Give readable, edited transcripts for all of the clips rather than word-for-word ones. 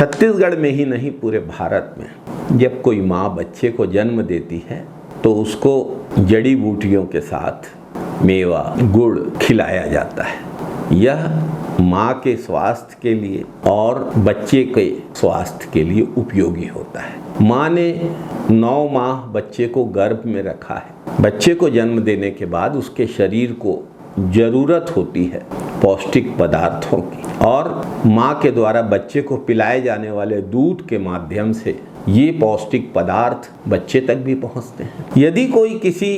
छत्तीसगढ़ में ही नहीं पूरे भारत में जब कोई माँ बच्चे को जन्म देती है तो उसको जड़ी बूटियों के साथ मेवा गुड़ खिलाया जाता है। यह माँ के स्वास्थ्य के लिए और बच्चे के स्वास्थ्य के लिए उपयोगी होता है। माँ ने 9 माह बच्चे को गर्भ में रखा है। बच्चे को जन्म देने के बाद उसके शरीर को जरूरत होती है पौष्टिक पदार्थों की, और माँ के द्वारा बच्चे को पिलाए जाने वाले दूध के माध्यम से ये पौष्टिक पदार्थ बच्चे तक भी पहुँचते हैं। यदि कोई किसी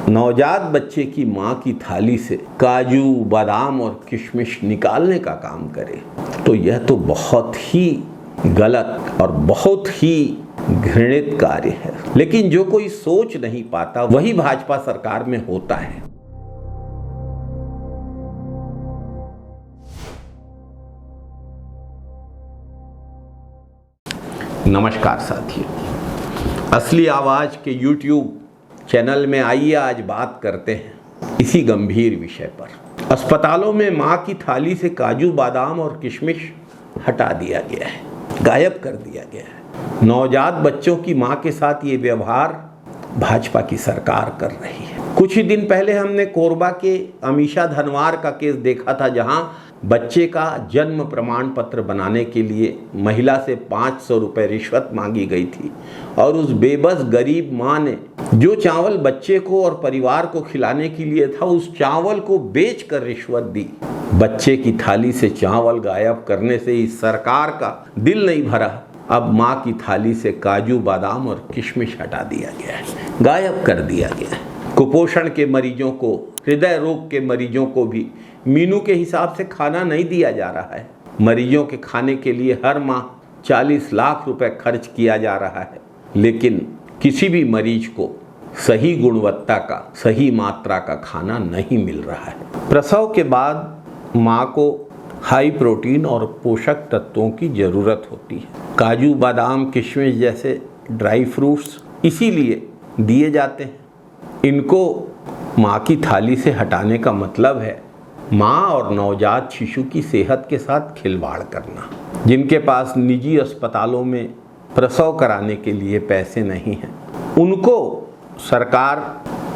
नवजात बच्चे की माँ की थाली से काजू, बादाम और किशमिश निकालने का काम करे तो यह तो बहुत ही गलत और बहुत ही घृणित कार्य है। लेकिन जो कोई सोच नहीं पाता वही भाजपा सरकार में होता है। नमस्कार साथियों, असली आवाज के YouTube चैनल में आइए आज बात करते हैं इसी गंभीर विषय पर। अस्पतालों में माँ की थाली से काजू, बादाम और किशमिश हटा दिया गया है, गायब कर दिया गया है। नवजात बच्चों की माँ के साथ ये व्यवहार भाजपा की सरकार कर रही है। कुछ ही दिन पहले हमने कोरबा के अमीषा धनवार का केस देखा था, जहां बच्चे का जन्म प्रमाण पत्र बनाने के लिए महिला से 500 रुपये रिश्वत मांगी गई थी, और उस बेबस गरीब माँ ने जो चावल बच्चे को और परिवार को खिलाने के लिए था उस चावल को बेचकर रिश्वत दी। बच्चे की थाली से चावल गायब करने से इस सरकार का दिल नहीं भरा। अब माँ की थाली से काजू, बादाम और किशमिश हटा दिया गया है, गायब कर दिया गया है। कुपोषण के मरीजों को, हृदय रोग के मरीजों को भी मीनू के हिसाब से खाना नहीं दिया जा रहा है। मरीजों के खाने के लिए हर माह 40 लाख रुपए खर्च किया जा रहा है, लेकिन किसी भी मरीज को सही गुणवत्ता का, सही मात्रा का खाना नहीं मिल रहा है। प्रसव के बाद माँ को हाई प्रोटीन और पोषक तत्वों की ज़रूरत होती है। काजू, बादाम, किशमिश जैसे ड्राई फ्रूट्स इसीलिए दिए जाते हैं। इनको माँ की थाली से हटाने का मतलब है माँ और नवजात शिशु की सेहत के साथ खिलवाड़ करना। जिनके पास निजी अस्पतालों में प्रसव कराने के लिए पैसे नहीं हैं, उनको सरकार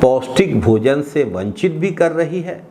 पौष्टिक भोजन से वंचित भी कर रही है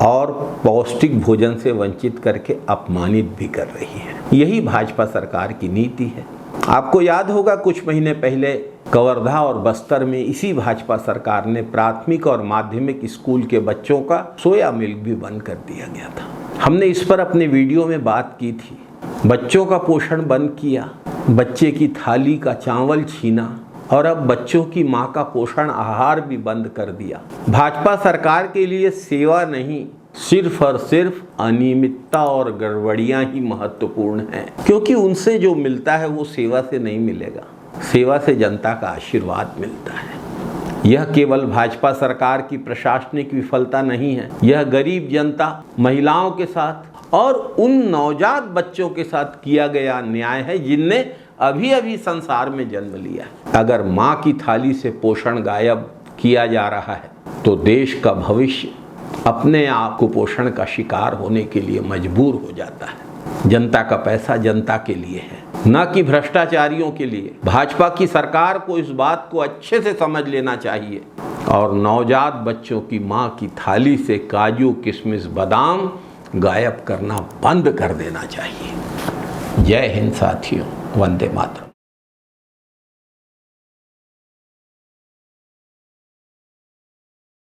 और पौष्टिक भोजन से वंचित करके अपमानित भी कर रही है। यही भाजपा सरकार की नीति है। आपको याद होगा कुछ महीने पहले कवर्धा और बस्तर में इसी भाजपा सरकार ने प्राथमिक और माध्यमिक स्कूल के बच्चों का सोया मिल्क भी बंद कर दिया गया था। हमने इस पर अपने वीडियो में बात की थी। बच्चों का पोषण बंद किया, बच्चे की थाली का चावल छीना, और अब बच्चों की माँ का पोषण आहार भी बंद कर दिया। भाजपा सरकार के लिए सेवा नहीं, सिर्फ और सिर्फ अनियमितता और गड़बड़ियां ही महत्वपूर्ण हैं, क्योंकि उनसे जो मिलता है वो सेवा से नहीं मिलेगा। सेवा से जनता का आशीर्वाद मिलता है। यह केवल भाजपा सरकार की प्रशासनिक विफलता नहीं है, यह गरीब जनता, महिलाओं के साथ और उन नवजात बच्चों के साथ किया गया अन्याय है जिनने अभी अभी संसार में जन्म लिया। अगर माँ की थाली से पोषण गायब किया जा रहा है तो देश का भविष्य अपने आप कुपोषण का शिकार होने के लिए मजबूर हो जाता है। जनता का पैसा जनता के लिए है, न कि भ्रष्टाचारियों के लिए। भाजपा की सरकार को इस बात को अच्छे से समझ लेना चाहिए और नवजात बच्चों की माँ की थाली से काजू, किशमिश, बादाम गायब करना बंद कर देना चाहिए। जय हिंद साथियों, वंदे मातरम।